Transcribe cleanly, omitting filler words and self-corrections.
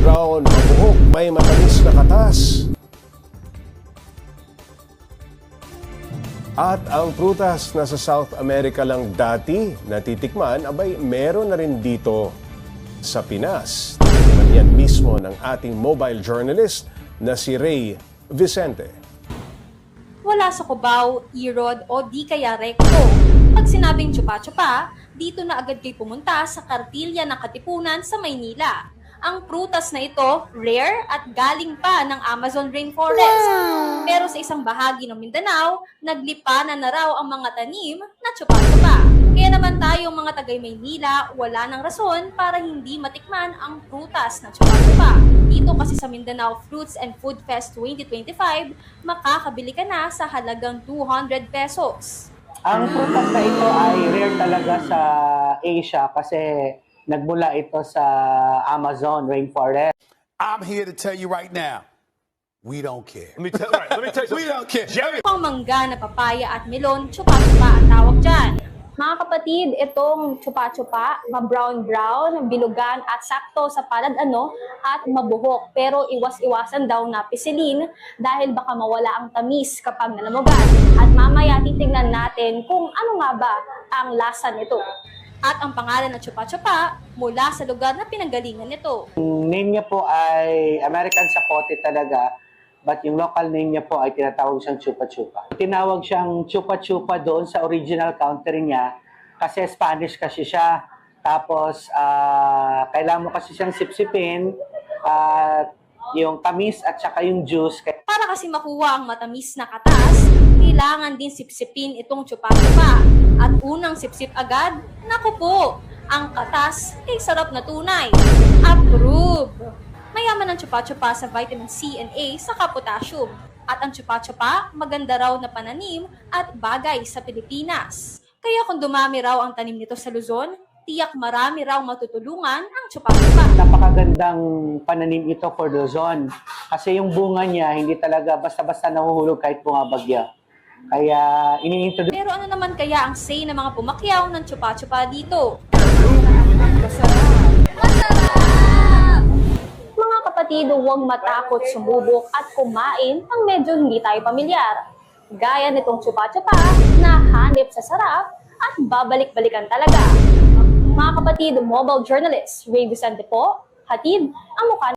brown, mabuhok, may matamis na katas. At ang prutas na sa South America lang dati natitikman, abay meron na rin dito sa Pinas. Titikman yan mismo ng ating mobile journalist na si Ray Vicente. Wala sa Cubao, Irod o di kaya Recto. Pag sinabing chupa-chupa, dito na agad kayo pumunta sa kartilya ng Katipunan sa Maynila. Ang prutas na ito, rare at galing pa ng Amazon Rainforest. Pero sa isang bahagi ng Mindanao, naglipanan na raw ang mga tanim na chupa-chupa. Kaya naman tayong mga tagay Maynila, wala ng rason para hindi matikman ang prutas na chupa-chupa. Dito kasi sa Mindanao Fruits and Food Fest 2025, makakabili ka na sa halagang 200 pesos. Ang prutas na ito ay rare talaga sa Asia kasi nagmula ito sa Amazon Rainforest. I'm here to tell you right now, we don't care. Let me tell you We don't care. Jerry. Ang mangga na papaya at melon, chupa-chupa ang tawag dyan. Mga kapatid, itong chupa-chupa, ma-brown-brown, bilugan at sakto sa palad at mabuhok. Pero iwas-iwasan daw na pisilin dahil baka mawala ang tamis kapag nalamugan. At mamaya titingnan natin kung ano nga ba ang lasa nito. At ang pangalan ng chupa-chupa mula sa lugar na pinanggalingan nito. Yung name niya po ay American Sapote talaga, but yung local name niya po ay tinatawag siyang chupa-chupa. Tinawag siyang chupa-chupa doon sa original country niya kasi Spanish kasi siya. Tapos kailangan mo kasi siyang sipsipin at yung tamis at saka yung juice. Para kasi makuha ang matamis na katas, kailangan din sipsipin itong chupa-chupa. At unang sipsip agad, naku po, ang katas ay sarap na tunay. Approve! Mayaman ang chupa-chupa sa vitamin C and A saka potassium. At ang chupa-chupa, maganda raw na pananim at bagay sa Pilipinas. Kaya kung dumami raw ang tanim nito sa Luzon, tiyak marami raw matutulungan ang chupa-chupa. Napakagandang pananim ito for Luzon. Kasi yung bunga niya, hindi talaga basta-basta nahuhulog kahit bumabagyo. Kaya ini-introduce. Pero ano naman kaya ang say ng mga pumakyaw ng chupa-chupa dito? Masarap! Mga kapatid, huwag matakot sumubok at kumain ang medyo hindi tayo pamilyar. Gaya nitong chupa-chupa na hanip sa sarap at babalik-balikan talaga. Mga kapatid, mobile journalist Ray Vicente po, hatid ang mukha